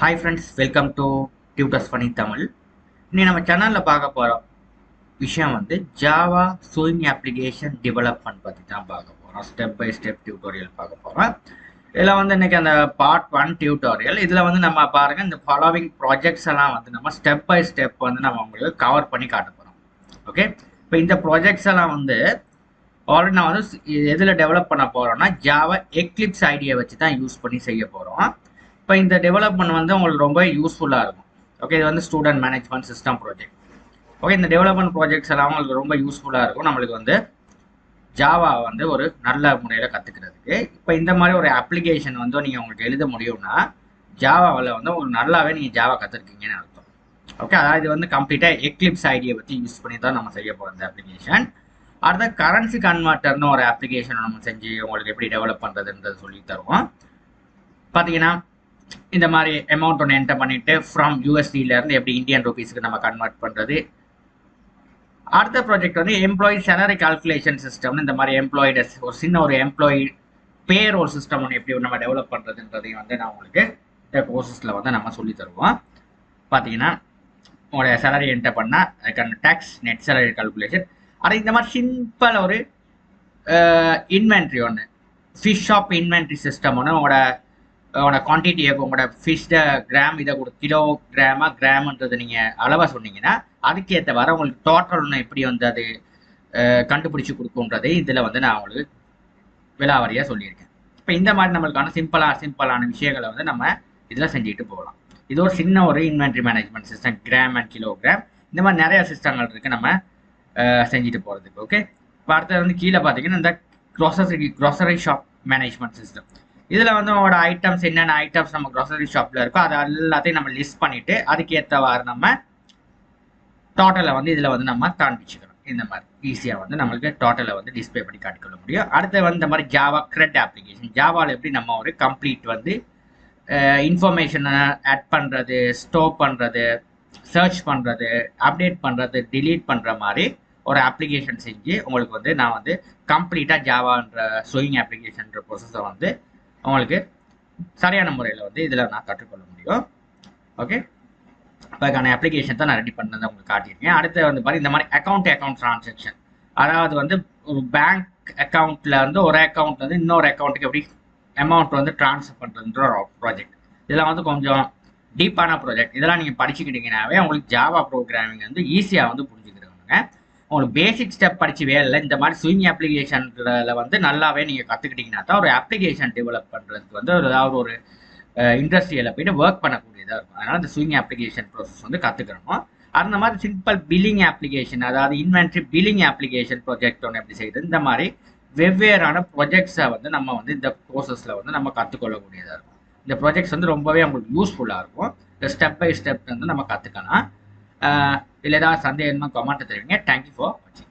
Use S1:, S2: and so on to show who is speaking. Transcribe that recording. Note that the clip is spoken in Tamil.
S1: Hi friends, welcome to Tutors Funny Tamil. இன்னைக்கு நம்ம சேனல்ல பார்க்க போற விஷயம் வந்து ஜாவா ஸ்விங் அப்ளிகேஷன் டெவலப்மெண்ட் பத்தி தான் பார்க்க போறோம். ஸ்டெப் பை ஸ்டெப் டியூட்டோரியல் பார்க்க போறோம். இதுல வந்து இன்னைக்கு அந்த பார்ட் 1 டியூட்டோரியல். இதுல வந்து நம்ம பாருங்க இந்த ஃபாலோவிங் ப்ராஜெக்ட்ஸ் எல்லாம் வந்து நம்ம ஸ்டெப் பை ஸ்டெப் வந்து நம்ம உங்களுக்கு கவர் பண்ணி காட்ட போறோம். ஓகே, இப்போ இந்த ப்ராஜெக்ட்ஸ் எல்லாம் வந்து ஆல்ரெடி நான் வந்து எதில் டெவலப் பண்ண போறோம்னா ஜாவா எக்லிப்ஸ் ஐடியை வச்சு தான் யூஸ் பண்ணி செய்ய போறோம். இப்போ இந்த டெவலப்மெண்ட் வந்து உங்களுக்கு ரொம்ப யூஸ்ஃபுல்லாக இருக்கும். ஓகே, இது வந்து student management system project. Okay, இந்த டெவலப்மெண்ட் ப்ராஜெக்ட்ஸ் எல்லாம் உங்களுக்கு ரொம்ப யூஸ்ஃபுல்லாக இருக்கும். நம்மளுக்கு வந்து ஜாவா வந்து ஒரு நல்ல முறையில் கற்றுக்கிறதுக்கு. இப்போ இந்த மாதிரி ஒரு அப்ளிகேஷன் வந்து நீங்கள் உங்களுக்கு எழுத முடியும்னா ஜாவாவில் வந்து உங்களுக்கு நல்லாவே நீங்கள் ஜாவா கற்றுருக்கீங்கன்னு அர்த்தம். ஓகே, அதாவது வந்து கம்ப்ளீட்டாக எக்லிப்ஸ் ஐடியை பற்றி யூஸ் பண்ணி தான் நம்ம செய்ய போகிறோம் இந்த அப்ளிகேஷன். அடுத்த கரன்சி கன்வெர்ட்டர்னு ஒரு அப்ளிகேஷன் நம்ம செஞ்சு உங்களுக்கு எப்படி டெவலப் பண்ணுறதுன்றது சொல்லி தருவோம். பார்த்தீங்கன்னா இந்த மாதிரி அமௌண்ட் ஒன்று என்டர் பண்ணிட்டு ஃப்ரம் யூஎஸ்டியிலேருந்து எப்படி இந்தியன் ருபீஸ்க்கு நம்ம கன்வெர்ட் பண்ணுறது. அடுத்த ப்ராஜெக்ட் வந்து எம்ப்ளாயி சேலரி கால்குலேஷன் சிஸ்டம்னு இந்த மாதிரி எம்ப்ளாயிட ஒரு சின்ன ஒரு எம்ப்ளாயி பேர் ஒரு சிஸ்டம் ஒன்று எப்படி நம்ம டெவலப் பண்ணுறதுன்றதையும் வந்து நான் உங்களுக்கு இந்த கோர்சஸில் வந்து நம்ம சொல்லி தருவோம். பார்த்தீங்கன்னா உங்களுடைய சேலரி என்டர் பண்ணால் அதுக்கான டேக்ஸ் நெட் சேலரி கால்குலேஷன். ஆனால் இந்த மாதிரி சிம்பிள் ஒரு இன்வென்ட்ரி ஒன்று ஃபிஷ் ஷாப் இன்வென்ட்ரி சிஸ்டம் ஒன்று உங்களோட குவான்டிட்டியை உங்களோட ஃபிஷ்ட கிராம் இதை கூட கிராம்ன்றது நீங்கள் அளவாக சொன்னீங்கன்னா அதுக்கேற்ற வர உங்களுக்கு டோட்டல் ஒன்று எப்படி வந்து அது கண்டுபிடிச்சி கொடுக்குன்றதை இதில் வந்து நான் உங்களுக்கு விலாவரியாக சொல்லியிருக்கேன். இப்போ இந்த மாதிரி நம்மளுக்கான சிம்பிளான விஷயங்களை வந்து நம்ம இதில் செஞ்சுட்டு போகலாம். இது ஒரு சின்ன ஒரு inventory management system, gram and kilogram, இந்த மாதிரி நிறைய சிஸ்டங்கள் இருக்குது நம்ம செஞ்சுட்டு போகிறதுக்கு. ஓகே, இப்போ அடுத்தது வந்து கீழே பார்த்தீங்கன்னா இந்த க்ரோசரி ஷாப் மேனேஜ்மெண்ட் சிஸ்டம். இதில் வந்து உங்களோட ஐட்டம்ஸ் என்னென்ன ஐட்டம்ஸ் நம்ம க்ரோசரி ஷாப்பில் இருக்கோ அதை எல்லாத்தையும் நம்ம லிஸ்ட் பண்ணிவிட்டு அதுக்கேற்றவாறு நம்ம டோட்டலை வந்து இதில் வந்து நம்ம காண்பிச்சுக்கணும். இந்த மாதிரி ஈஸியாக வந்து நம்மளுக்கு டோட்டலை வந்து டிஸ்பிளே பண்ணி காட்டிக்கொள்ள முடியும். அடுத்து வந்து இந்த மாதிரி ஜாவா கிரெட் அப்ளிகேஷன், ஜாவாவில் எப்படி நம்ம ஒரு கம்ப்ளீட் வந்து இன்ஃபர்மேஷனை ஆட் பண்ணுறது, ஸ்டோர் பண்ணுறது, சர்ச் பண்ணுறது, அப்டேட் பண்ணுறது, டிலீட் பண்ணுற மாதிரி ஒரு அப்ளிகேஷன் செஞ்சு உங்களுக்கு வந்து நான் வந்து கம்ப்ளீட்டாக ஜாவான்ற ஸ்விங் அப்ளிகேஷன்ற ப்ரொசஸை வந்து உங்களுக்கு சரியான முறையில் வந்து இதில் நான் கற்றுக்கொள்ள முடியும். ஓகே, அதுக்கான அப்ளிகேஷன் தான் நான் ரெடி பண்ணதை உங்களுக்கு காட்டியிருக்கேன். அடுத்து வந்து பாருங்க இந்த மாதிரி அக்கௌண்ட் ட்ரான்சாக்ஷன், அதாவது வந்து ஒரு பேங்க் அக்கௌண்ட்டில் வந்து ஒரு அக்கௌண்ட் வந்து இன்னொரு அக்கௌண்ட்டுக்கு எப்படி அமௌண்ட் வந்து ட்ரான்ஸ்ஃபர் பண்ணுறதுன்ற ஒரு ப்ராஜெக்ட். இதெல்லாம் வந்து கொஞ்சம் டீப்பான ப்ராஜெக்ட். இதெல்லாம் நீங்கள் படிச்சுக்கிட்டீங்கன்னாவே உங்களுக்கு ஜாவா ப்ரோக்ராமிங் வந்து ஈஸியாக வந்து புரிஞ்சுக்கிறவங்க. உங்களுக்கு பேசிக் ஸ்டெப் படிச்சு வேலை இந்த மாதிரி ஸ்விங் அப்ளிகேஷன்ல வந்து நல்லாவே நீங்கள் கற்றுக்கிட்டீங்கன்னா தான் ஒரு அப்ளிகேஷன் டெவலப் பண்ணுறதுக்கு வந்து ஏதாவது ஒரு இண்டஸ்ட்ரியில் போய்ட்டு ஒர்க் பண்ணக்கூடியதாக இருக்கும். அதனால் இந்த ஸ்விங் அப்ளிகேஷன் ப்ராசஸ் வந்து கற்றுக்கணும். அந்த மாதிரி சிம்பிள் பில்லிங் அப்ளிகேஷன், அதாவது இன்வென்ட்ரி பில்லிங் அப்ளிகேஷன் ப்ராஜெக்ட் ஒன்று எப்படி செய்யுது, இந்த மாதிரி வெவ்வேறான ப்ராஜெக்ட்ஸை வந்து நம்ம வந்து இந்த கோர்சஸில் வந்து நம்ம கற்றுக்கொள்ளக்கூடியதாக இருக்கும். இந்த ப்ராஜெக்ட்ஸ் வந்து ரொம்பவே உங்களுக்கு யூஸ்ஃபுல்லாக இருக்கும். இந்த ஸ்டெப் பை ஸ்டெப் வந்து நம்ம கற்றுக்கலாம். இல்லை ஏதாவது சந்தேகமாக கமெண்ட் தெரிவிங்க. தேங்க்யூ ஃபார் வாட்சிங்.